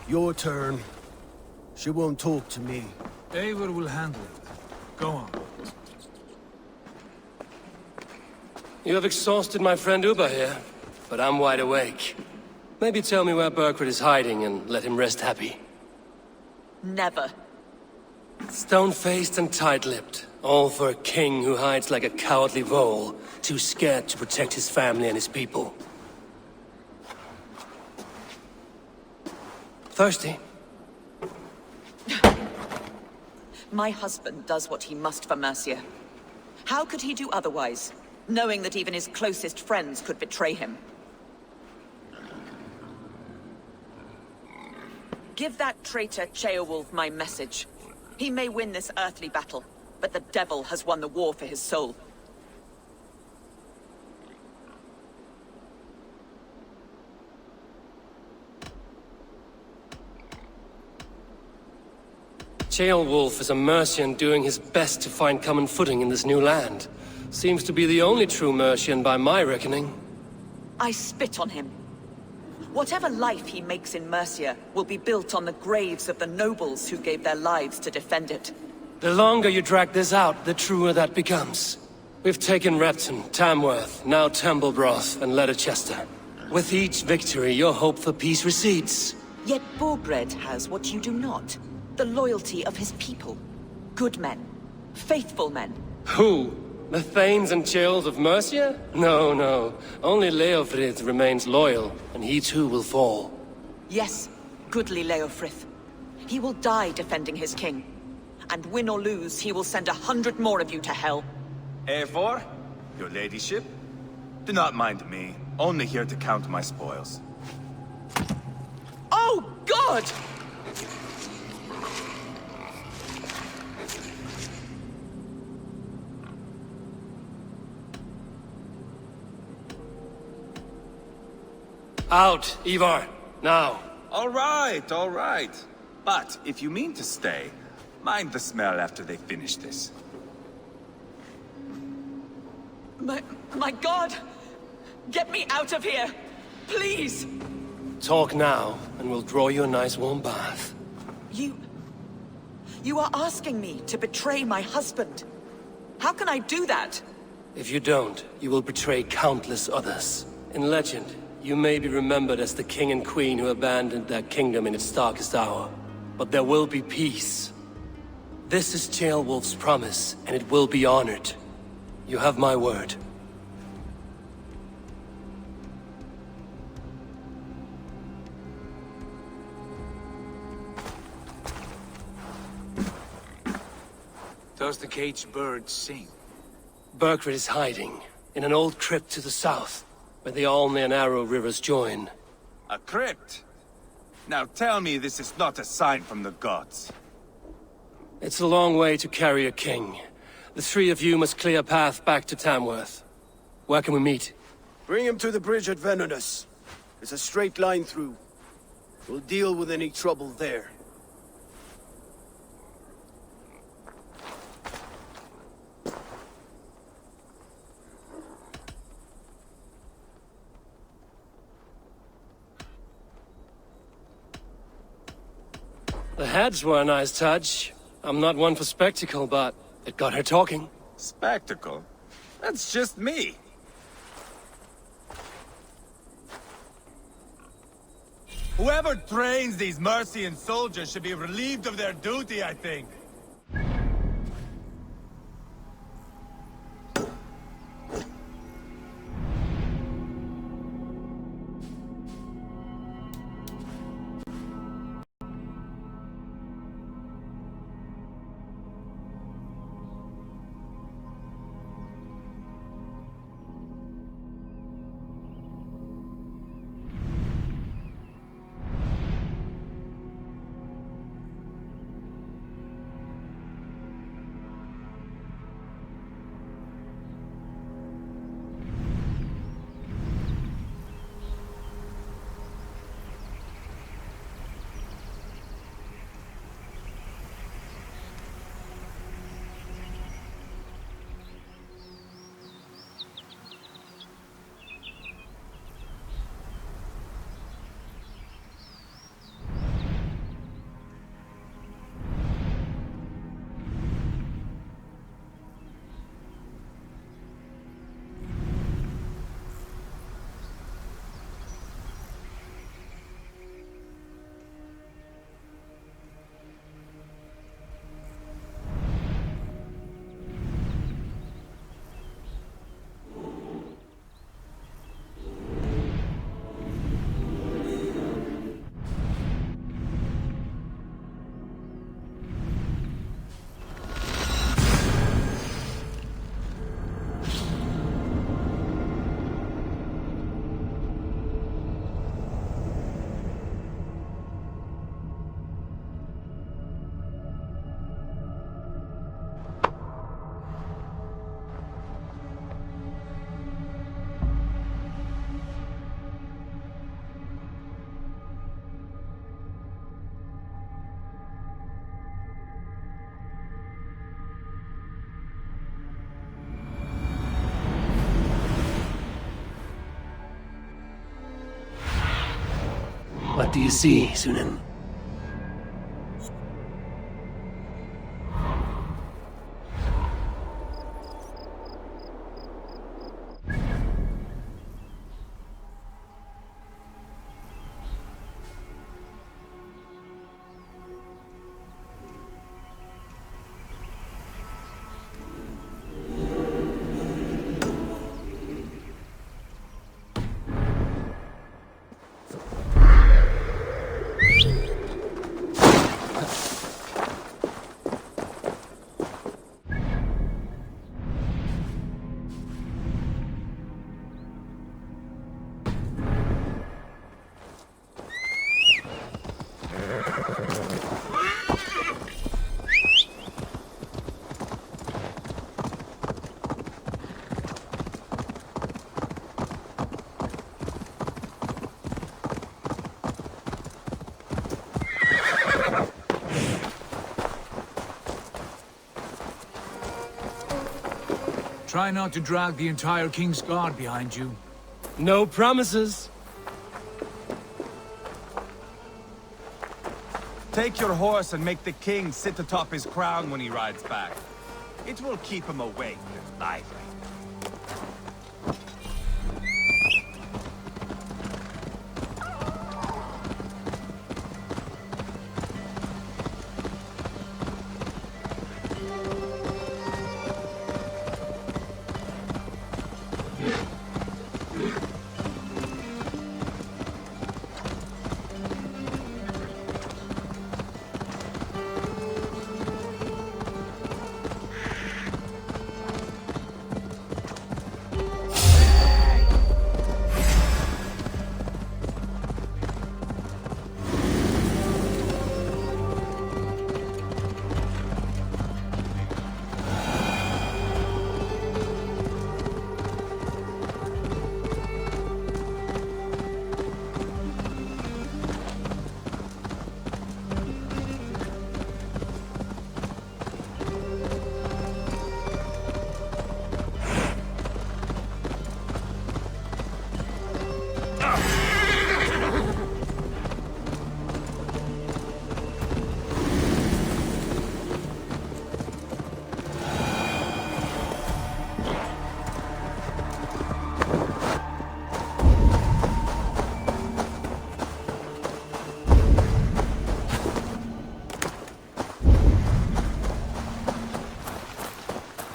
Your turn. She won't talk to me. Eivor will handle it. Go on. You have exhausted my friend Uba here, but I'm wide awake. Maybe tell me where Burkred is hiding and let him rest happy. Never. Stone-faced and tight-lipped. All for a king who hides like a cowardly vole, too scared to protect his family and his people. Thirsty? My husband does what he must for Mercia. How could he do otherwise, knowing that even his closest friends could betray him? Give that traitor Ceolwulf my message. He may win this earthly battle, but the devil has won the war for his soul. Ceolwulf is a Mercian doing his best to find common footing in this new land. Seems to be the only true Mercian by my reckoning. I spit on him. Whatever life he makes in Mercia will be built on the graves of the nobles who gave their lives to defend it. The longer you drag this out, the truer that becomes. We've taken Repton, Tamworth, now Temblebroth, and Leicester. With each victory, your hope for peace recedes. Yet Borgred has what you do not. The loyalty of his people. Good men. Faithful men. Who? The Thanes and Chills of Mercia? No, no. Only Leofrith remains loyal, and he too will fall. Yes, goodly Leofrith. He will die defending his king. And win or lose, he will send 100 more of you to hell. Eivor, your ladyship? Do not mind me. Only here to count my spoils. Oh, God! Out, Ivar, now. All right, all right. But if you mean to stay, mind the smell after they finish this. My God! Get me out of here! Please! Talk now, and we'll draw you a nice warm bath. You are asking me to betray my husband. How can I do that? If you don't, you will betray countless others. In legend, you may be remembered as the king and queen who abandoned their kingdom in its darkest hour. But there will be peace. This is Ceolwulf's promise, and it will be honored. You have my word. Does the caged bird sing? Burkred is hiding, in an old crypt to the south, where the Alne and Arrow rivers join. A crypt? Now tell me this is not a sign from the gods. It's a long way to carry a king. The three of you must clear a path back to Tamworth. Where can we meet? Bring him to the bridge at Venonus. It's a straight line through. We'll deal with any trouble there. The heads were a nice touch. I'm not one for spectacle, but it got her talking. Spectacle? That's just me. Whoever trains these Mercian soldiers should be relieved of their duty, I think. What do you see, Sunan? Try not to drag the entire King's Guard behind you. No promises. Take your horse and make the king sit atop his crown when he rides back. It will keep him awake and lively.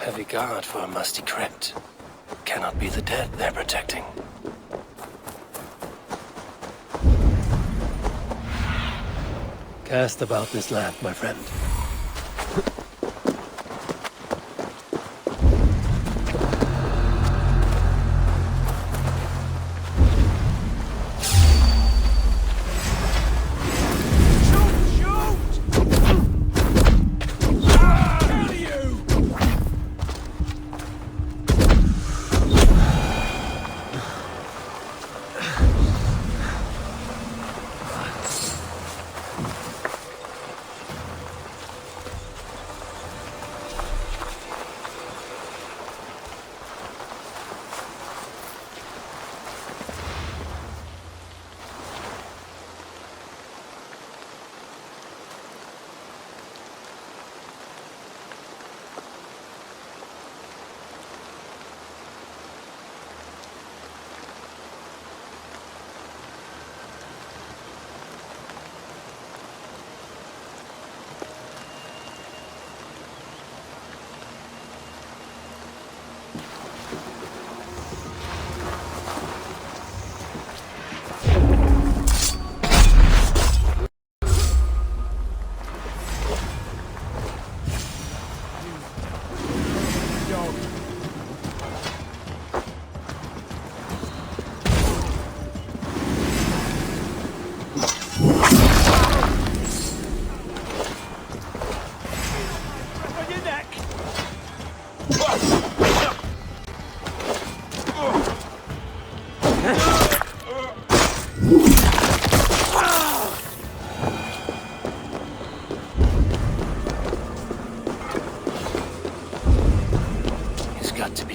Heavy guard for a musty crypt. Cannot be the dead they're protecting. Cast about this land, my friend.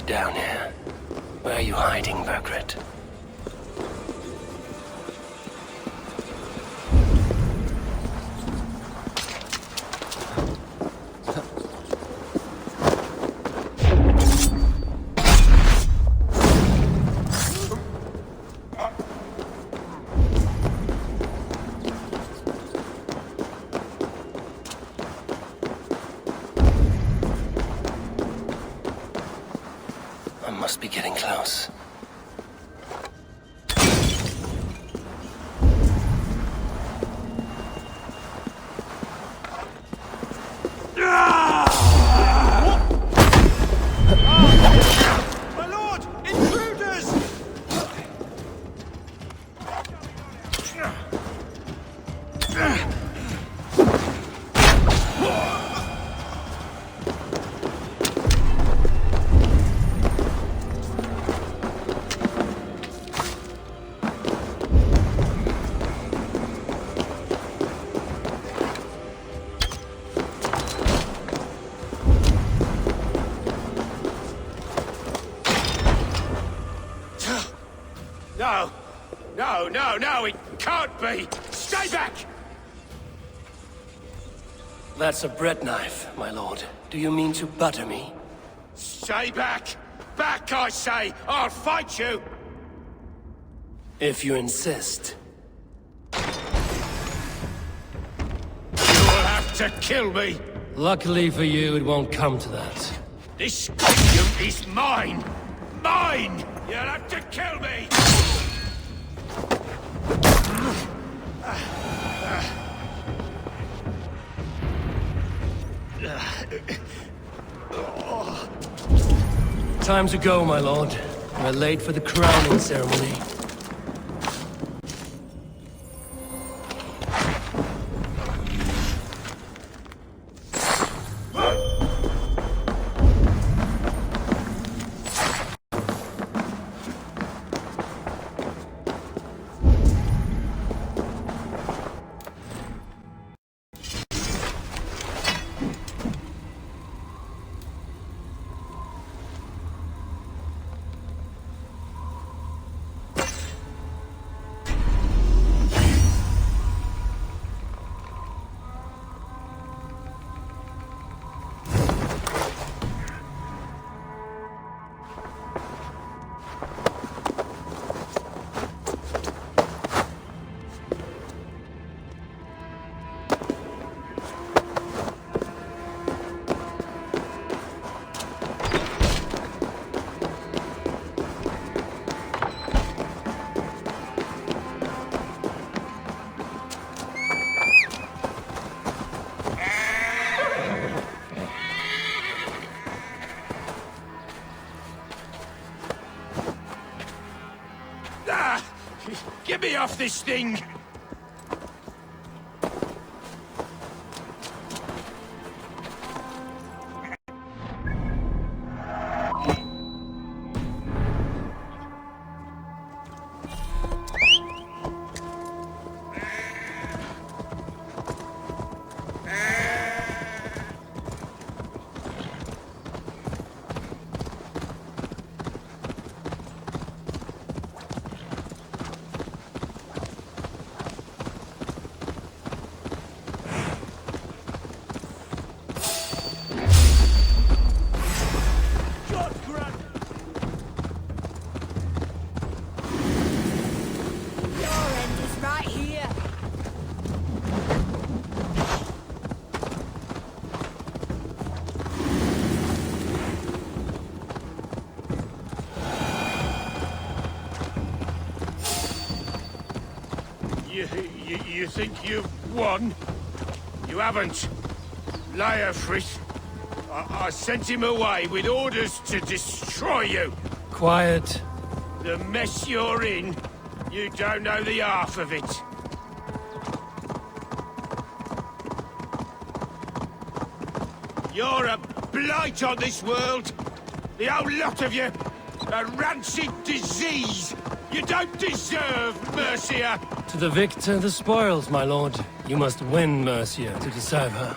Down here. Where are you hiding, Bergret? Must be getting close. My lord! Intruders! No! No, no, no, it can't be! Stay back! That's a bread knife, my lord. Do you mean to butter me? Stay back! Back, I say! I'll fight you! If you insist. You'll have to kill me! Luckily for you, it won't come to that. This kingdom is mine! Mine! You'll have to kill me! Time to go, my lord. We're late for the crowning ceremony. Get me off this thing! You think you've won? You haven't. Leofrith. I sent him away with orders to destroy you. Quiet. The mess you're in, you don't know the half of it. You're a blight on this world. The whole lot of you. A rancid disease. You don't deserve Mercia. To the victor, the spoils, my lord. You must win Mercia to deserve her.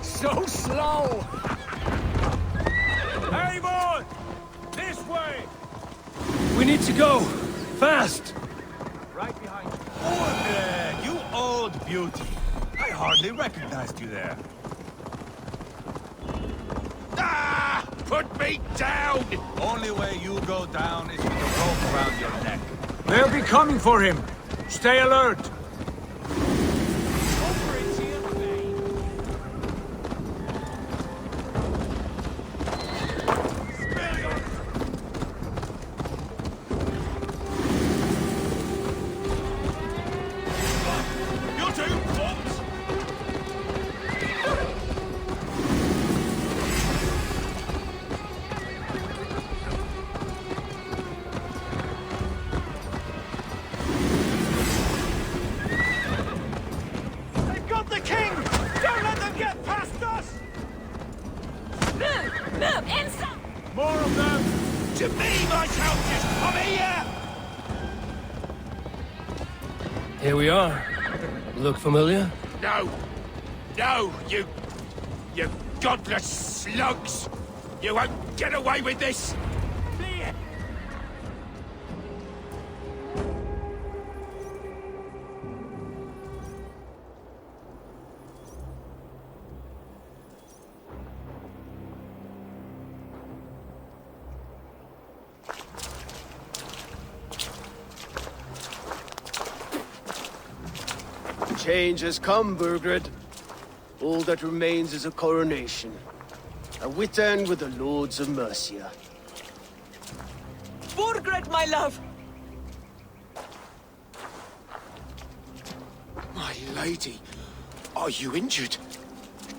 So slow! Avon! This way! We need to go! Fast! Right behind you. Orgred, you old beauty. I hardly recognized you there. Ah! Put me down! Only way you go down is with a rope around your neck. They'll be coming for him. Stay alert. to me, my soldiers! I'm here! Here we are. Look familiar? No! No, you godless slugs! You won't get away with this! Change has come, Burgred. All that remains is a coronation. A witan with the Lords of Mercia. Burgred, my love! My lady, are you injured?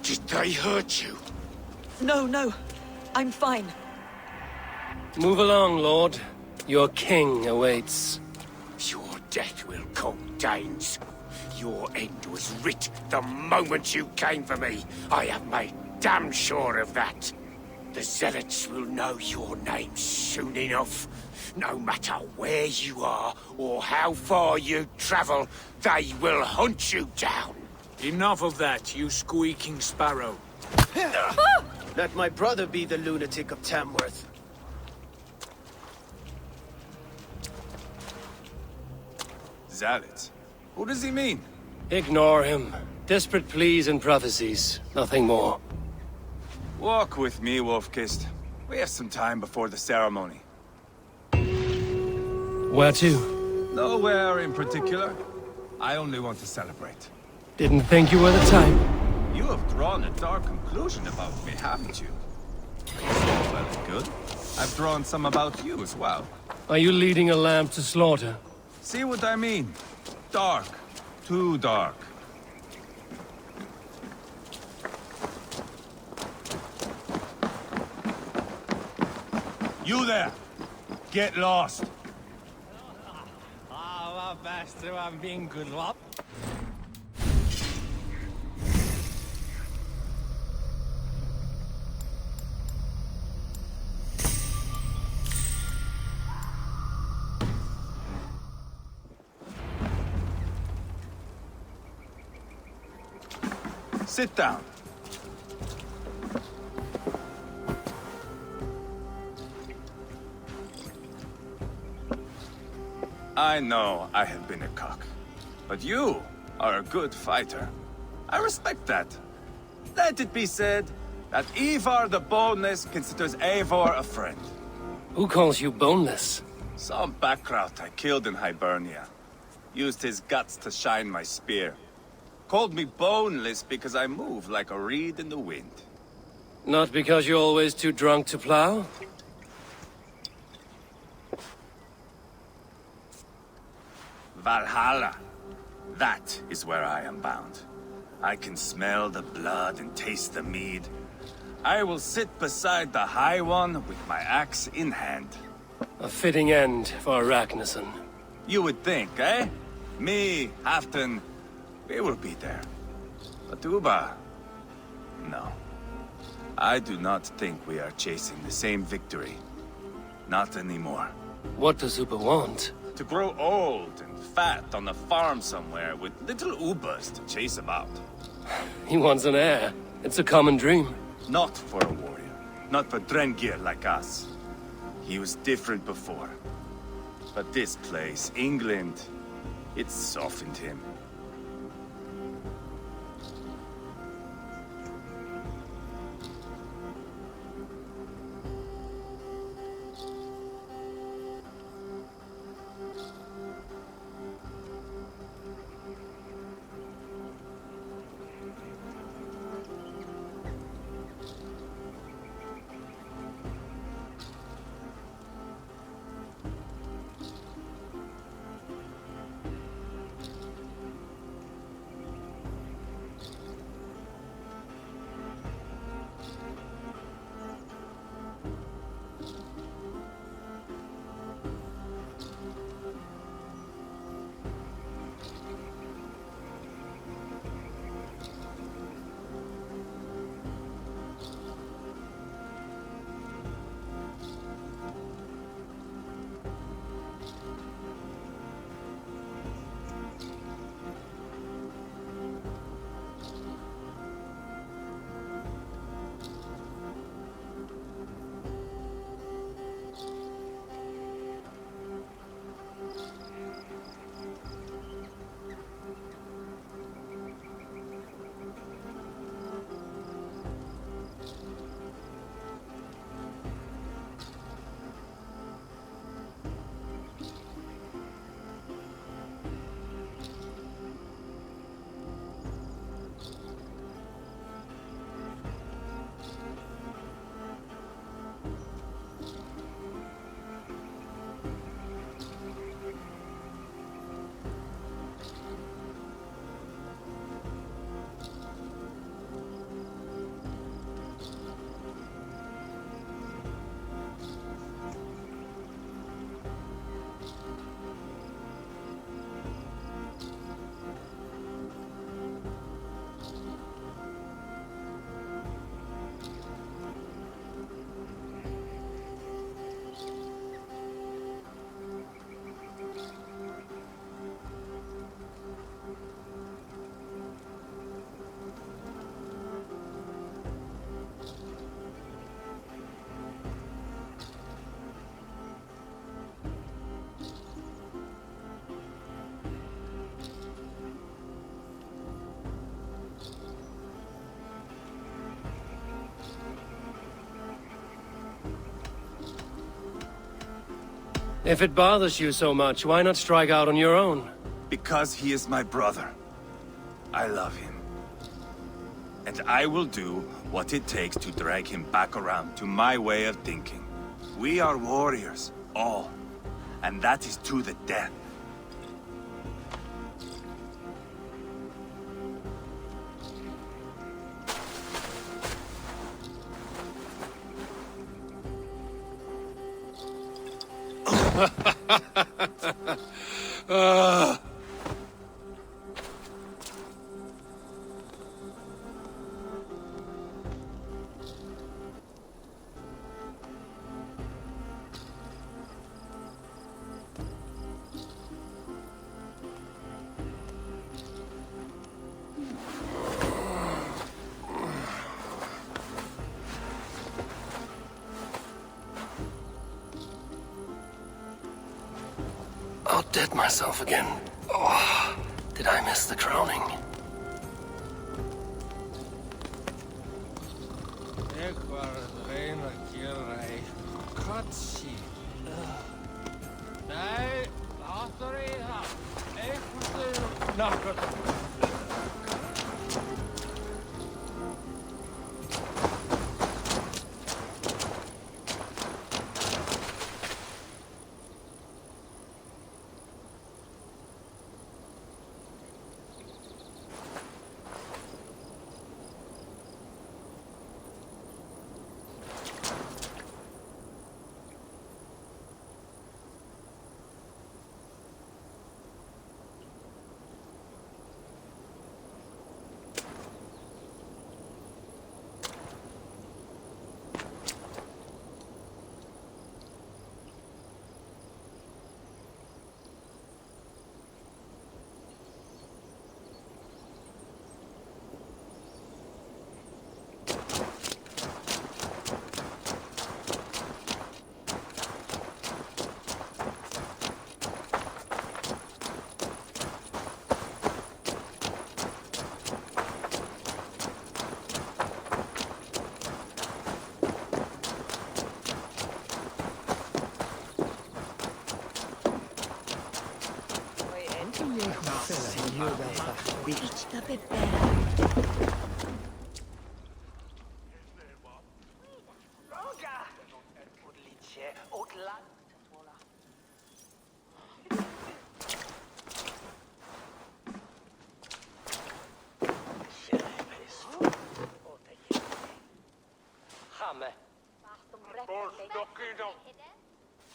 Did they hurt you? No, I'm fine. Move along, Lord. Your king awaits. Your death will come, Danes. Your end was writ the moment you came for me. I have made damn sure of that. The Zealots will know your name soon enough. No matter where you are or how far you travel, they will hunt you down. Enough of that, you squeaking sparrow. Let my brother be the lunatic of Tamworth. Zealots? Who does he mean? Ignore him. Desperate pleas and prophecies. Nothing more. Walk with me, Wolf-Kissed. We have some time before the ceremony. Where to? Nowhere in particular. I only want to celebrate. Didn't think you were the type. You have drawn a dark conclusion about me, haven't you? Well and good. I've drawn some about you as well. Are you leading a lamb to slaughter? See what I mean? Dark. Too dark. You there! Get lost! Sit down. I know I have been a cock, but you are a good fighter. I respect that. Let it be said that Ivar the Boneless considers Eivor a friend. Who calls you boneless? Some backrout I killed in Hibernia. Used his guts to shine my spear. Called me boneless because I move like a reed in the wind. Not because you're always too drunk to plow? Valhalla. That is where I am bound. I can smell the blood and taste the mead. I will sit beside the High One with my axe in hand. A fitting end for Ragnarsson. You would think, eh? Me, Halfdan, we will be there. But Uba... no. I do not think we are chasing the same victory. Not anymore. What does Upa want? To grow old and fat on a farm somewhere with little Ubas to chase him out. He wants an heir. It's a common dream. Not for a warrior. Not for Drengir like us. He was different before. But this place, England, it softened him. If it bothers you so much, why not strike out on your own? Because he is my brother. I love him. And I will do what it takes to drag him back around to my way of thinking. We are warriors, all. And that is to the death. Outdid myself again. Oh, did I miss the crowning?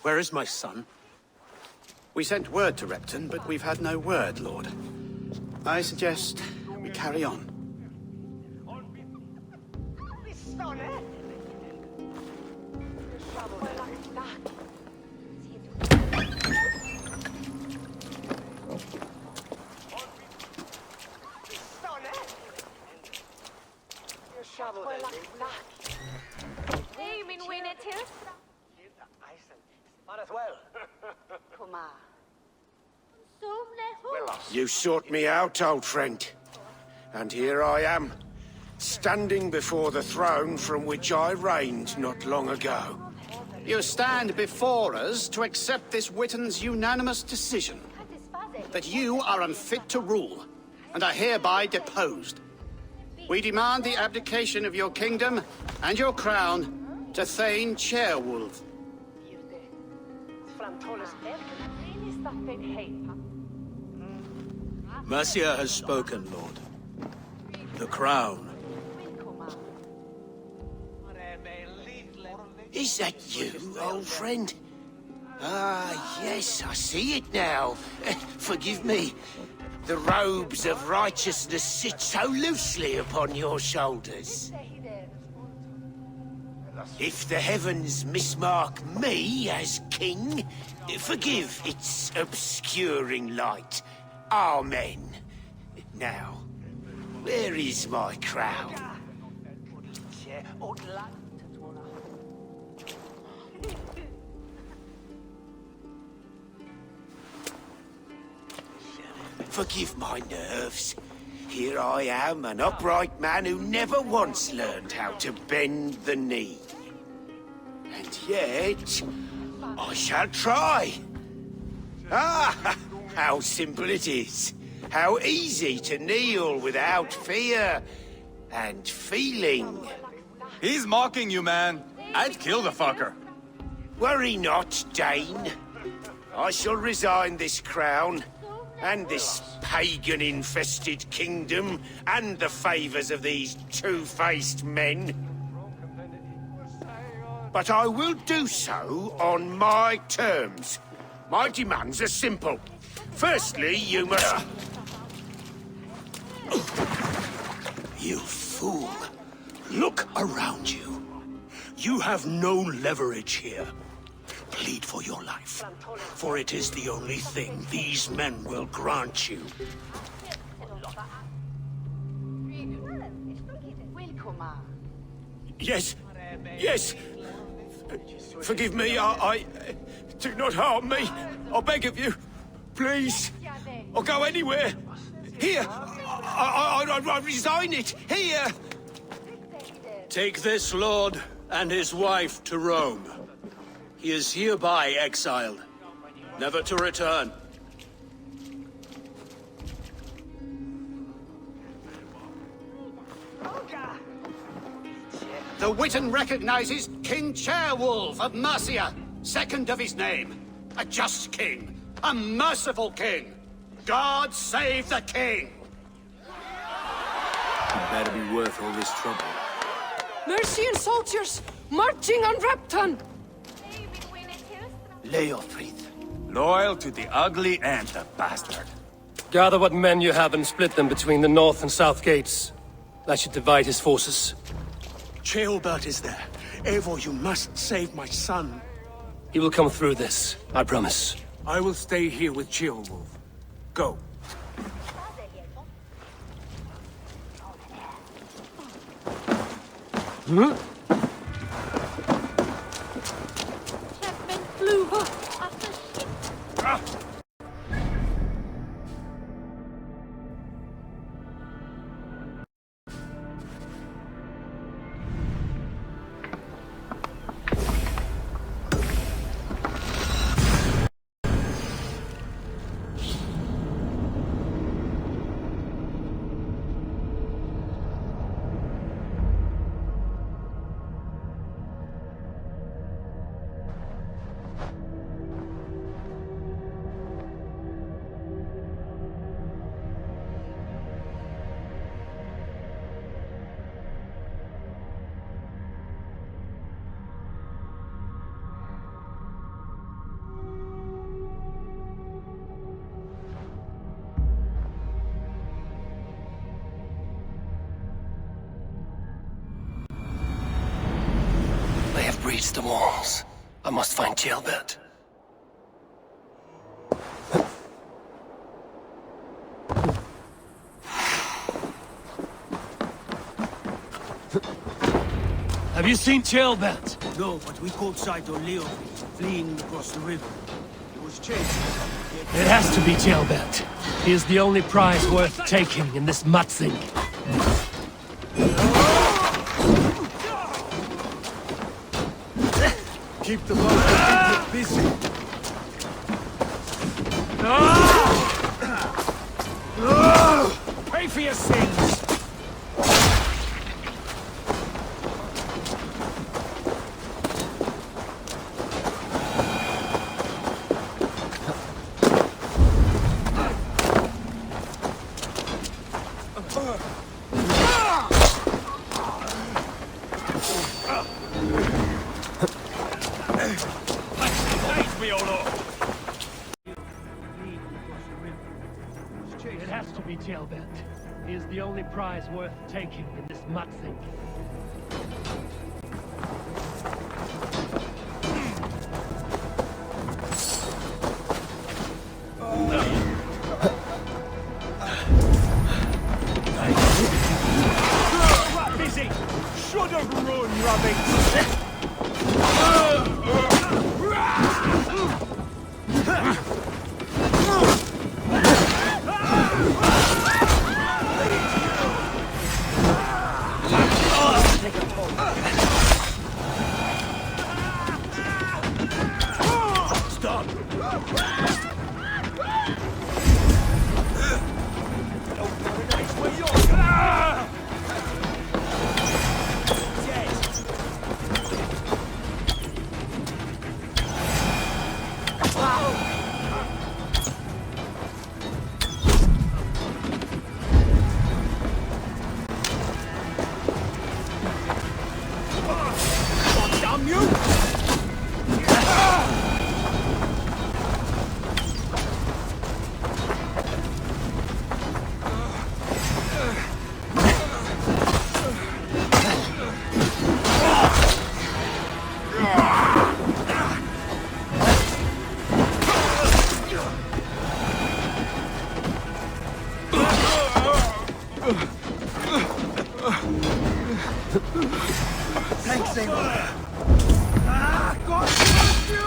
Where is my son? We sent word to Repton, but we've had no word, Lord. I suggest we carry on. You sought me out, old friend. And here I am, standing before the throne from which I reigned not long ago. You stand before us to accept this Witten's unanimous decision. That you are unfit to rule, and are hereby deposed. We demand the abdication of your kingdom and your crown to Thane Chairwolf. Mercia has spoken, Lord. The crown. Is that you, old friend? Ah, yes, I see it now. Forgive me. The robes of righteousness sit so loosely upon your shoulders. If the heavens mismark me as king, forgive its obscuring light. Amen. Now, where is my crown? Forgive my nerves. Here I am, an upright man who never once learned how to bend the knee. And yet, I shall try. Ah, how simple it is. How easy to kneel without fear and feeling. He's mocking you, man. I'd kill the fucker. Worry not, Dane. I shall resign this crown, and this pagan-infested kingdom, and the favors of these two-faced men. But I will do so on my terms. My demands are simple. Firstly, you must... You fool. Look around you. You have no leverage here. Plead for your life, for it is the only thing these men will grant you. Yes, yes. Forgive me, I... Do not harm me. I beg of you. Please. I'll go anywhere. Here. I resign it. Here. Take this lord and his wife to Rome. He is hereby exiled, never to return. The Witan recognizes King Chairwolf of Mercia, second of his name. A just king, a merciful king. God save the king! Better be worth all this trouble. Mercian soldiers marching on Repton! Leofrid. Loyal to the ugly and the bastard. Gather what men you have and split them between the north and south gates. That should divide his forces. Ceolbert is there. Eivor, you must save my son. He will come through this, I promise. I will stay here with Ceolwulf. Go. Hmm? They have breached the walls. I must find Ceolbert. Have you seen Ceolbert? No, but we caught sight of Leofrid fleeing across the river. He was chased. It has to be Ceolbert. He is the only prize worth taking in this mutzing. Keep the boat busy. Pay for your sins! It has to be Ceolbert. He is the only prize worth taking in this mutzing. Busy! Should have run, rabbits! Take a Damn you! Thanks, Aloy. God bless you!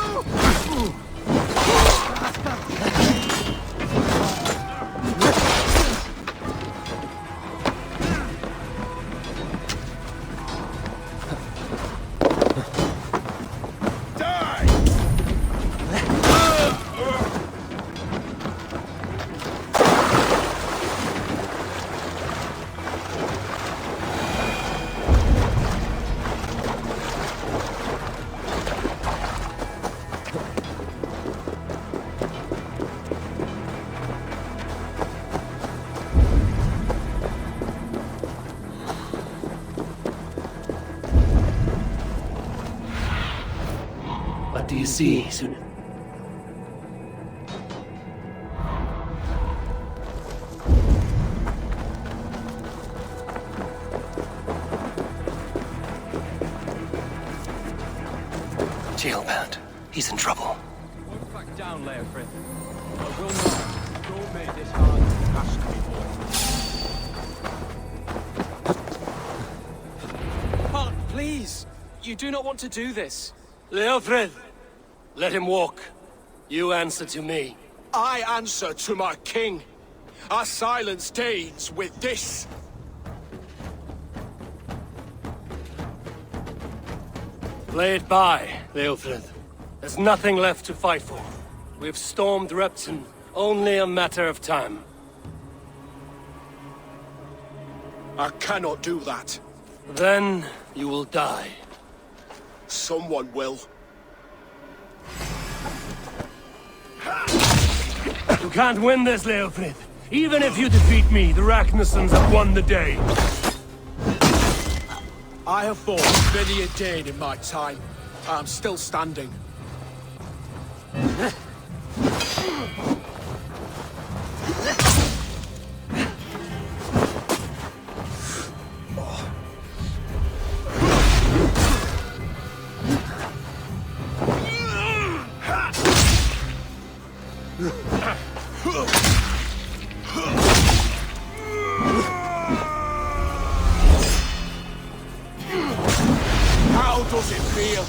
What do you see, Sunan? Jailbound. He's in trouble. Won't back down, Leofrith. But will not. Don't make this hard. Has to be more. Paul, please! You do not want to do this. Leofrith! Let him walk. You answer to me. I answer to my king. I silence Danes with this. Play it by, Leofrith. There's nothing left to fight for. We've stormed Repton. Only a matter of time. I cannot do that. Then you will die. Someone will. You can't win this, Leofrith. Even if you defeat me, the Ragnarsons have won the day. I have fought many a Dane in my time. I am still standing. How does it feel?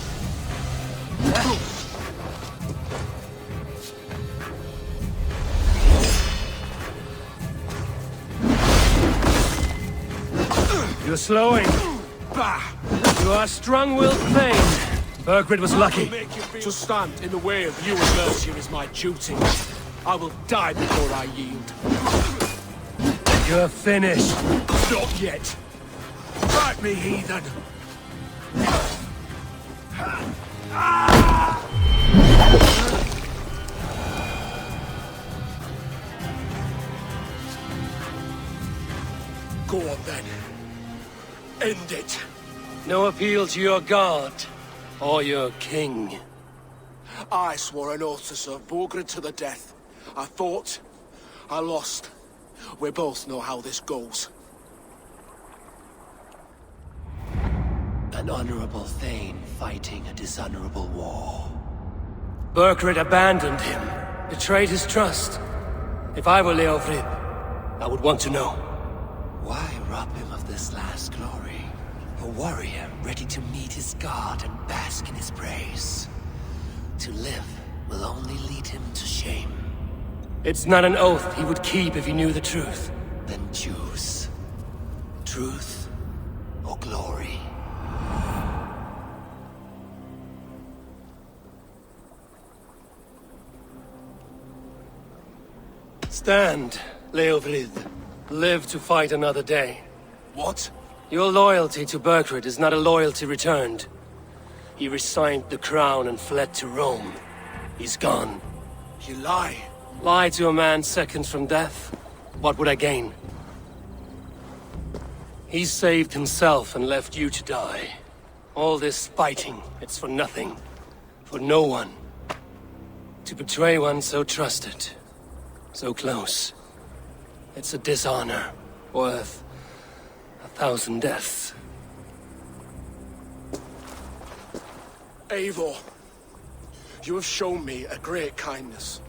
You're slowing. Bah! You are strong-willed Thane. Burgred was lucky. To stand in the way of you and Mercia is my duty. I will die before I yield. You're finished. Not yet. Fight me, heathen! Go on then. End it. No appeal to your god or your king. I swore an oath to serve Burgred to the death. I fought. I lost. We both know how this goes. An honorable Thane fighting a dishonorable war. Burgred abandoned him, betrayed his trust. If I were Leofrith, I would want to know. Why rob him of this last glory? A warrior ready to meet his god and bask in his praise. To live will only lead him to shame. It's not an oath he would keep if he knew the truth. Then choose. Truth or glory. Stand, Leofrith. Live to fight another day. What? Your loyalty to Burgred is not a loyalty returned. He resigned the crown and fled to Rome. He's gone. You lie. Lie to a man seconds from death? What would I gain? He saved himself and left you to die. All this fighting, it's for nothing. For no one. To betray one so trusted. So close. It's a dishonor worth 1,000 deaths. Eivor, you have shown me a great kindness.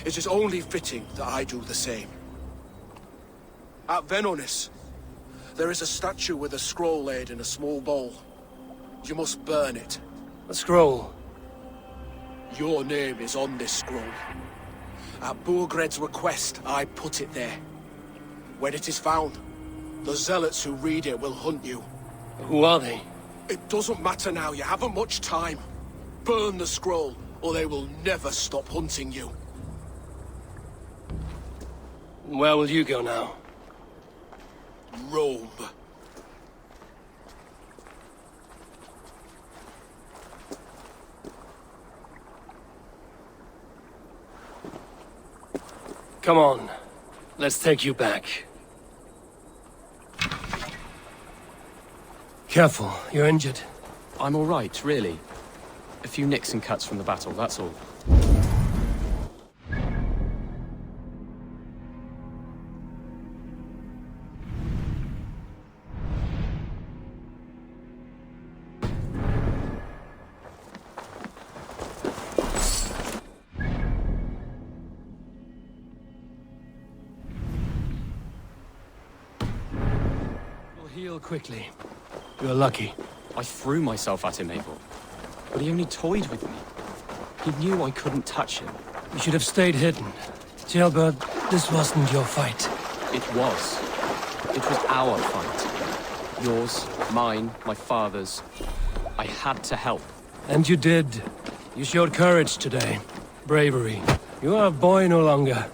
It is only fitting that I do the same. At Venonis, there is a statue with a scroll laid in a small bowl. You must burn it. A scroll? Your name is on this scroll. At Burgred's request, I put it there. When it is found, the zealots who read it will hunt you. Who are they? It doesn't matter now, you haven't much time. Burn the scroll, or they will never stop hunting you. Where will you go now? Rome. Come on. Let's take you back. Careful, you're injured. I'm all right, really. A few nicks and cuts from the battle, that's all. Heal quickly. You're lucky. I threw myself at him, Eivor. But he only toyed with me. He knew I couldn't touch him. You should have stayed hidden. Jailbird, this wasn't your fight. It was. It was our fight. Yours, mine, my father's. I had to help. And you did. You showed courage today. Bravery. You are a boy no longer.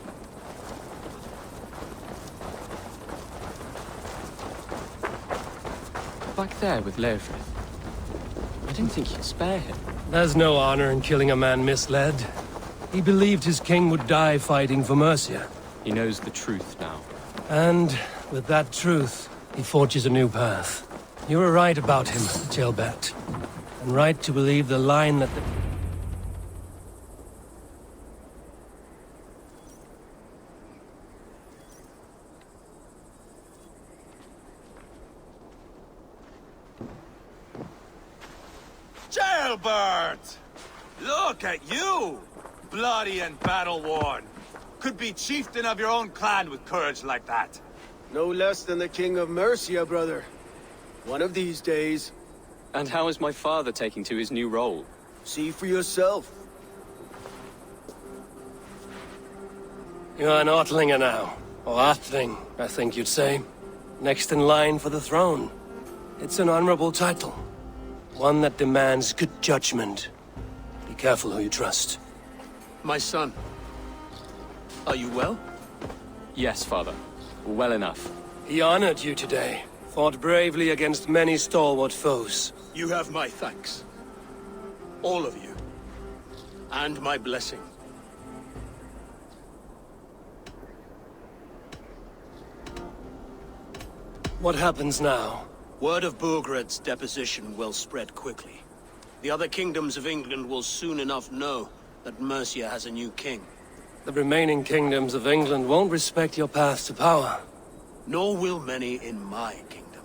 Back there with Leofrith. I didn't think you'd spare him. There's no honor in killing a man misled. He believed his king would die fighting for Mercia. He knows the truth now. And with that truth, he forges a new path. You were right about him, Jailbert. And right to believe the line that the... Jailbird! Look at you! Bloody and battle-worn. Could be chieftain of your own clan with courage like that. No less than the king of Mercia, brother. One of these days. And how is my father taking to his new role? See for yourself. You're an Ortlinger now. Or Athling, I think you'd say. Next in line for the throne. It's an honorable title. One that demands good judgment. Be careful who you trust. My son, are you well? Yes, father. Well enough. He honored you today. Fought bravely against many stalwart foes. You have my thanks. All of you. And my blessing. What happens now? Word of Burgred's deposition will spread quickly. The other kingdoms of England will soon enough know that Mercia has a new king. The remaining kingdoms of England won't respect your path to power. Nor will many in my kingdom.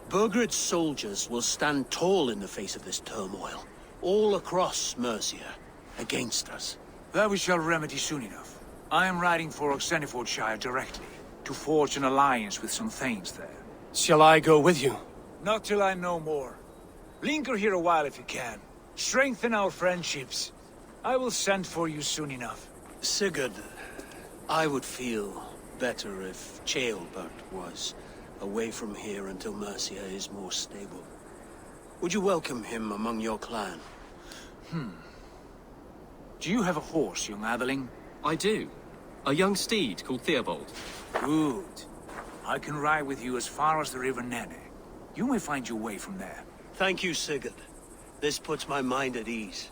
Burgred's soldiers will stand tall in the face of this turmoil, all across Mercia, against us. That we shall remedy soon enough. I am riding for Oxenfordshire directly, to forge an alliance with some thanes there. Shall I go with you? Not till I know more. Linger here a while if you can. Strengthen our friendships. I will send for you soon enough. Sigurd, I would feel better if Ceolbert was away from here until Mercia is more stable. Would you welcome him among your clan? Do you have a horse, young Atheling? I do. A young steed called Theobald. Good. I can ride with you as far as the River Nene. You may find your way from there. Thank you, Sigurd. This puts my mind at ease.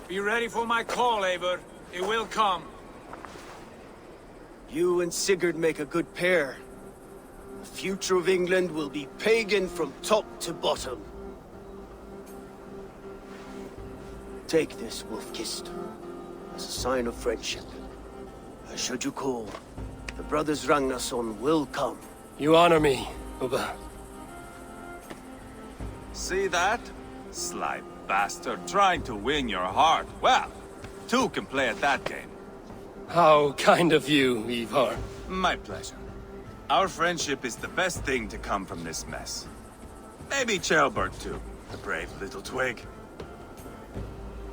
Be ready for my call, Eivor. It will come. You and Sigurd make a good pair. The future of England will be pagan from top to bottom. Take this, Wolf-Kissed, as a sign of friendship. Should you call, the brothers Ragnarsson will come. You honor me, Ubba. See that? Sly bastard trying to win your heart. Well, two can play at that game. How kind of you, Ivar. My pleasure. Our friendship is the best thing to come from this mess. Maybe Ceolbert too, the brave little twig.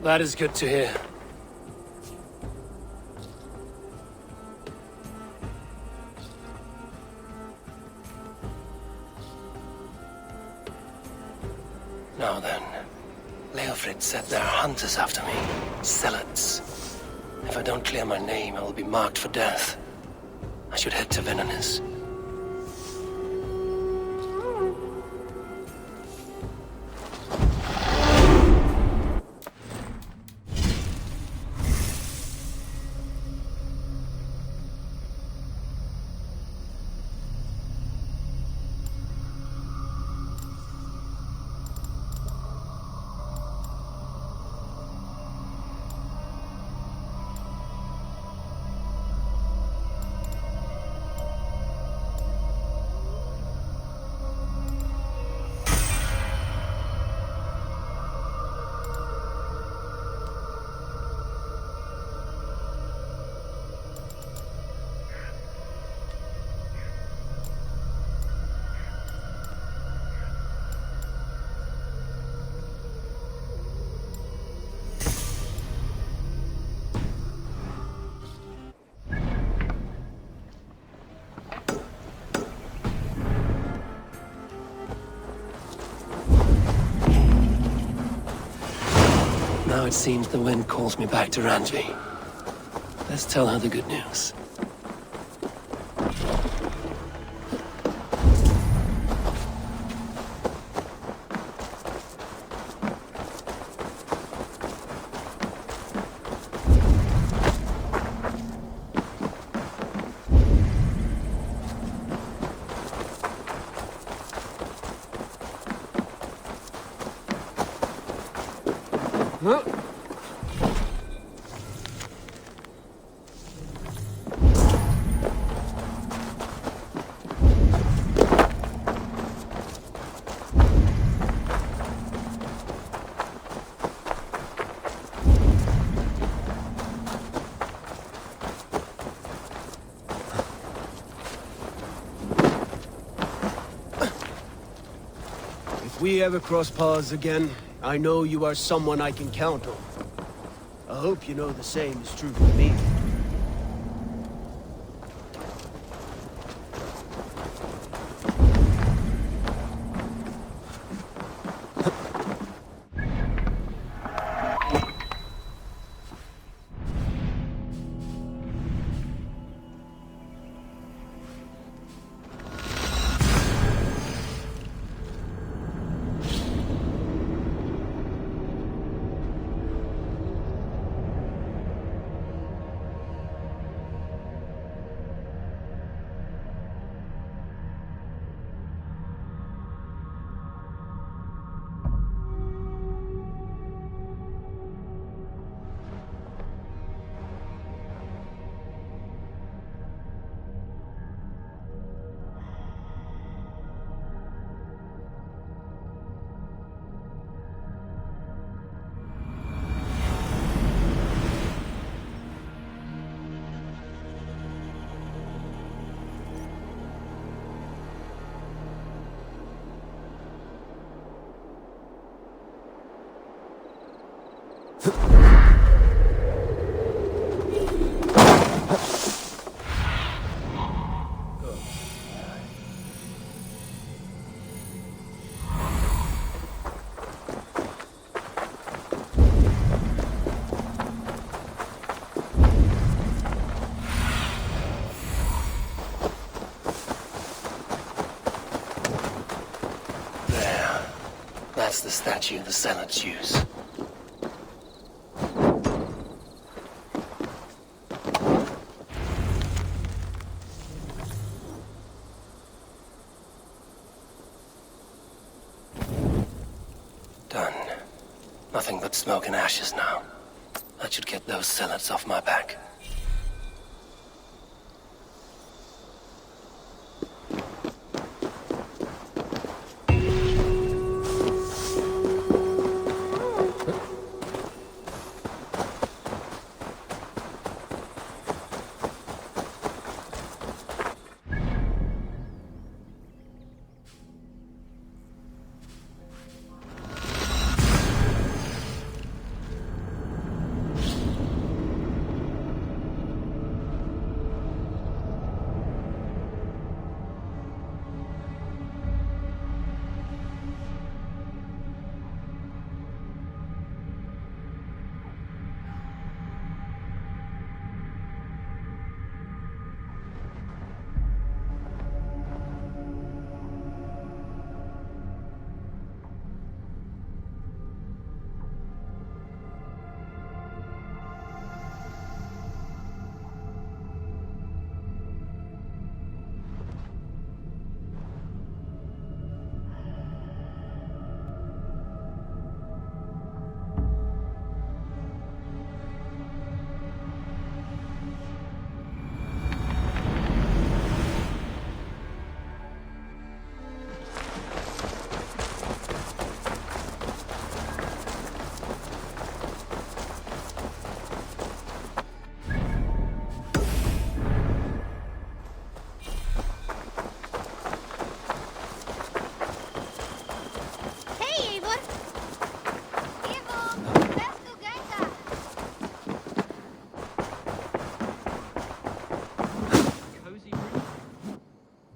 That is good to hear. Now then, Leofrid said there are hunters after me. Zealots. If I don't clear my name, I will be marked for death. I should head to Venanis. Now it seems the wind calls me back to Ranji. Let's tell her the good news. If we ever cross paths again, I know you are someone I can count on. I hope you know the same is true for me. That's the statue the Zealots use. Done. Nothing but smoke and ashes now. That should get those Zealots off my back.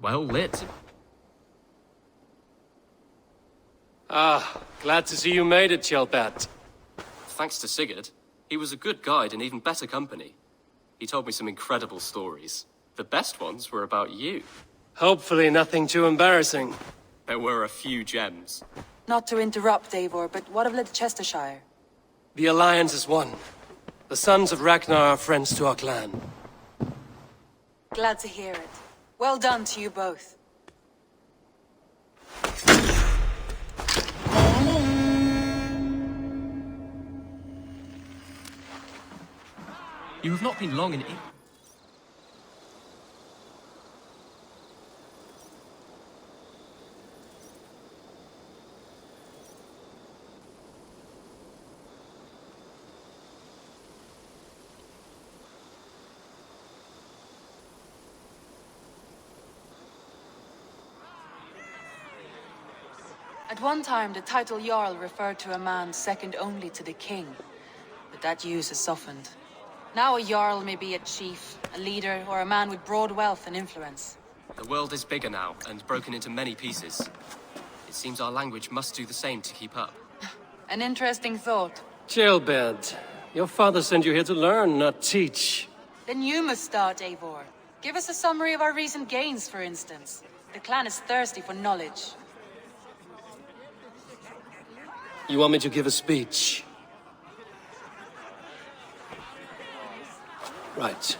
Well lit. Ah, glad to see you made it, Chelpat. Thanks to Sigurd. He was a good guide and even better company. He told me some incredible stories. The best ones were about you. Hopefully nothing too embarrassing. There were a few gems. Not to interrupt, Eivor, but what of Leicestershire? The Alliance is one. The sons of Ragnar are friends to our clan. Glad to hear it. Well done to you both. You have not been long in... At one time, the title Jarl referred to a man second only to the king. But that use has softened. Now a Jarl may be a chief, a leader, or a man with broad wealth and influence. The world is bigger now, and broken into many pieces. It seems our language must do the same to keep up. An interesting thought. Chelpat, your father sent you here to learn, not teach. Then you must start, Eivor. Give us a summary of our recent gains, for instance. The clan is thirsty for knowledge. You want me to give a speech? Right.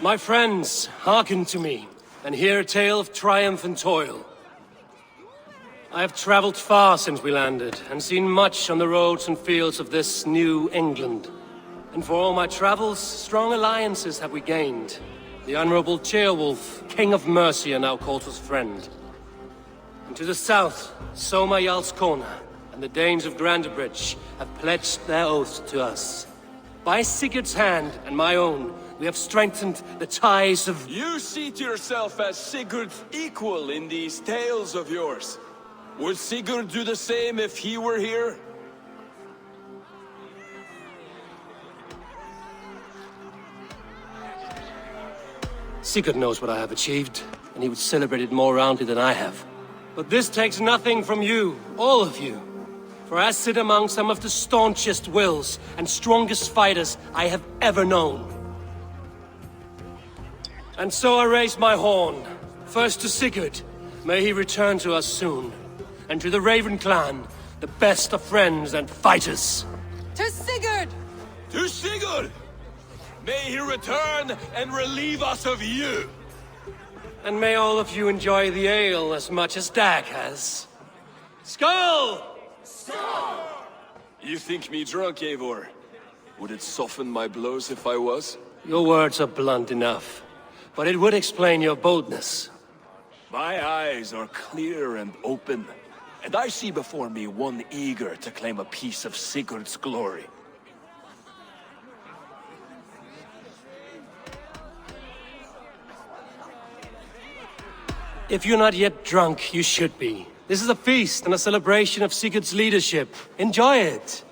My friends, hearken to me, and hear a tale of triumph and toil. I have traveled far since we landed, and seen much on the roads and fields of this new England. And for all my travels, strong alliances have we gained. The Honorable Ceolwulf, King of Mercia, now calls us friend. And to the south, Soma Jarlskona and the Danes of Grandebridge have pledged their oath to us. By Sigurd's hand and my own, we have strengthened the ties of... You see to yourself as Sigurd's equal in these tales of yours. Would Sigurd do the same if he were here? Sigurd knows what I have achieved, and he would celebrate it more roundly than I have. But this takes nothing from you, all of you. For I sit among some of the staunchest wills and strongest fighters I have ever known. And so I raise my horn. First to Sigurd. May he return to us soon. And to the Raven clan, the best of friends and fighters. To Sigurd! To Sigurd! May he return and relieve us of you! And may all of you enjoy the ale as much as Dag has. Skull! You think me drunk, Eivor? Would it soften my blows if I was? Your words are blunt enough, but it would explain your boldness. My eyes are clear and open, and I see before me one eager to claim a piece of Sigurd's glory. If you're not yet drunk, you should be. This is a feast and a celebration of Sigurd's leadership. Enjoy it!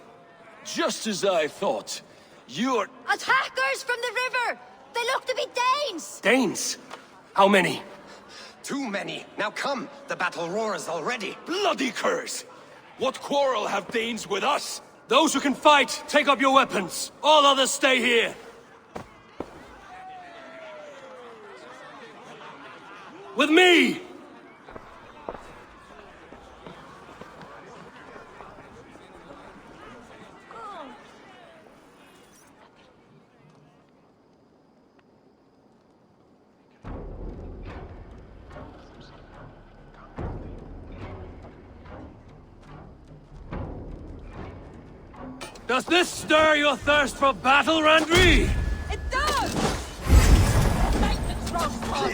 Just as I thought. You're... Attackers from the river! They look to be Danes! Danes? How many? Too many. Now come, the battle roars already. Bloody curse! What quarrel have Danes with us? Those who can fight, take up your weapons. All others stay here. With me! Does this stir your thirst for battle, Randri? It does! Make the strong strong!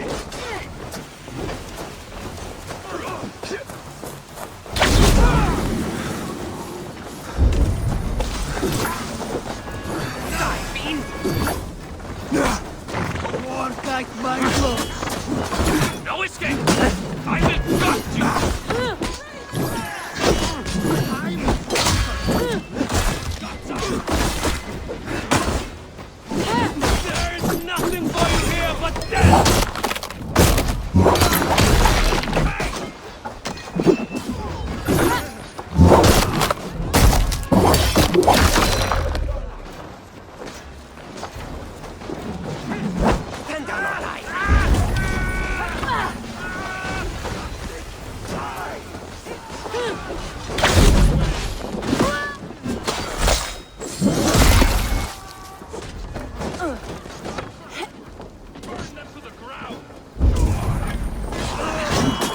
More like my blood. No escape! I will gut you! There's nothing for you here but death!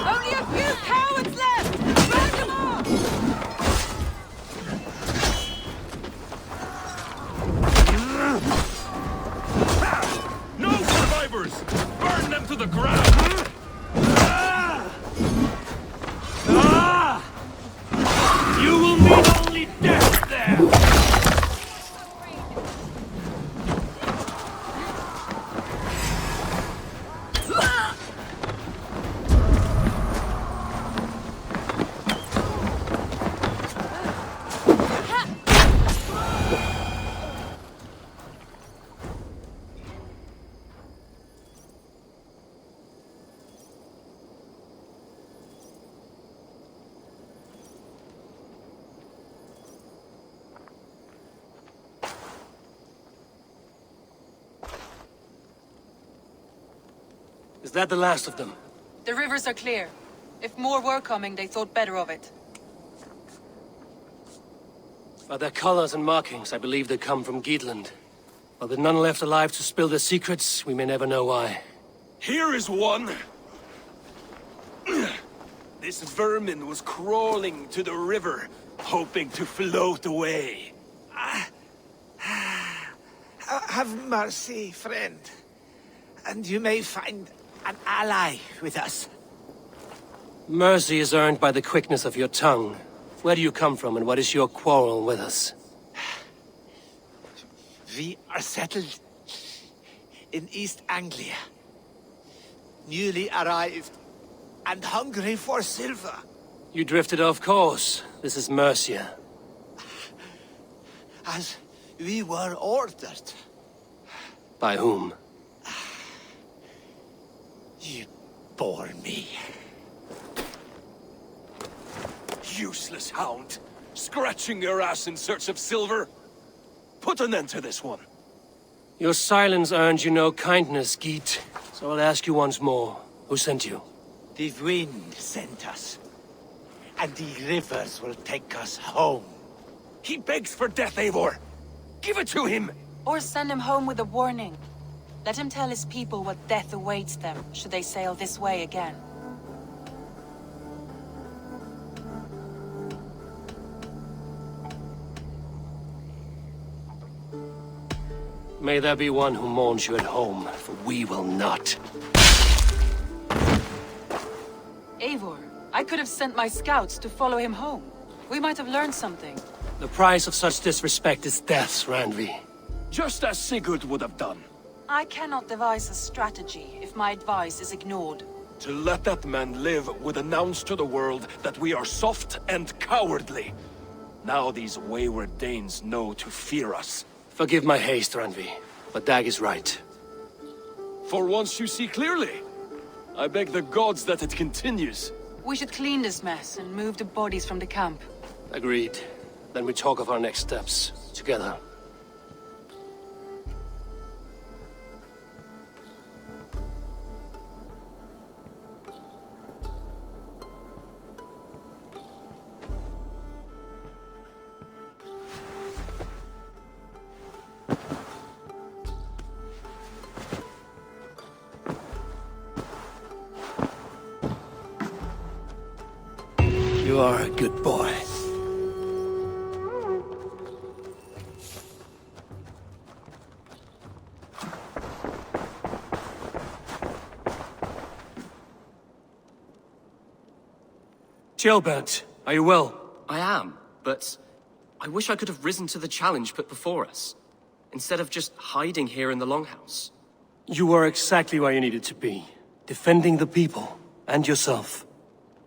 Only a few cowards left! Burn them all! No survivors! Burn them to the ground! You will meet only death there! Is that the last of them? The rivers are clear. If more were coming, they thought better of it. By their colors and markings, I believe they come from Geatland. While there are none left alive to spill their secrets, we may never know why. Here is one. This vermin was crawling to the river, hoping to float away. Have mercy, friend. And you may find an ally with us. Mercy is earned by the quickness of your tongue. Where do you come from, and what is your quarrel with us? We are settled in East Anglia. Newly arrived and hungry for silver. You drifted off course. This is Mercia. As we were ordered. By whom? You bore me. Useless hound! Scratching your ass in search of silver! Put an end to this one! Your silence earned you no kindness, Geet. So So I'll ask you once more, who sent you? The wind sent us. And the rivers will take us home. He begs for death, Eivor! Give it to him! Or send him home with a warning. Let him tell his people what death awaits them, should they sail this way again. May there be one who mourns you at home, for we will not. Eivor, I could have sent my scouts to follow him home. We might have learned something. The price of such disrespect is death, Randvi. Just as Sigurd would have done. I cannot devise a strategy if my advice is ignored. To let that man live would announce to the world that we are soft and cowardly. Now these wayward Danes know to fear us. Forgive my haste, Randvi, but Dag is right. For once you see clearly. I beg the gods that it continues. We should clean this mess and move the bodies from the camp. Agreed. Then we talk of our next steps, together. You are a good boy. Gilbert, are you well? I am, but I wish I could have risen to the challenge put before us, instead of just hiding here in the Longhouse. You were exactly where you needed to be, defending the people, and yourself.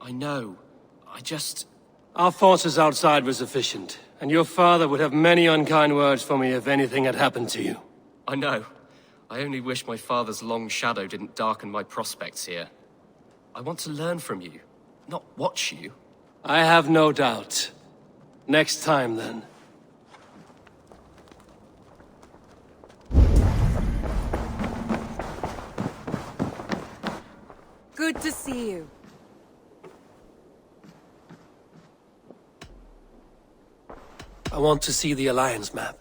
I know. Our forces outside were sufficient, and your father would have many unkind words for me if anything had happened to you. I know. I only wish my father's long shadow didn't darken my prospects here. I want to learn from you, not watch you. I have no doubt. Next time, then. Good to see you. I want to see the Alliance map.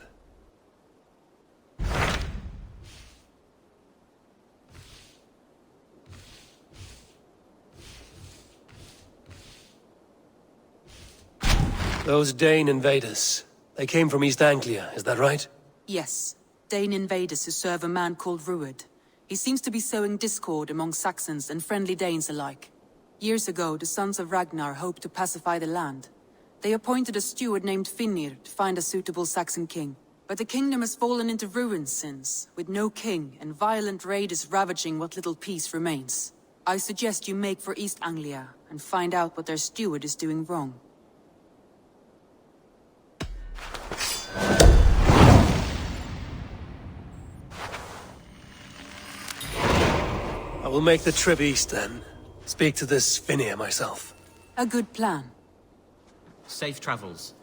Those Dane invaders, they came from East Anglia, is that right? Yes, Dane invaders who serve a man called Ruud. He seems to be sowing discord among Saxons and friendly Danes alike. Years ago, the sons of Ragnar hoped to pacify the land. They appointed a steward named Finnir to find a suitable Saxon king. But the kingdom has fallen into ruins since, with no king and violent raiders ravaging what little peace remains. I suggest you make for East Anglia and find out what their steward is doing wrong. I will make the trip east then. Speak to this Finnir myself. A good plan. Safe travels.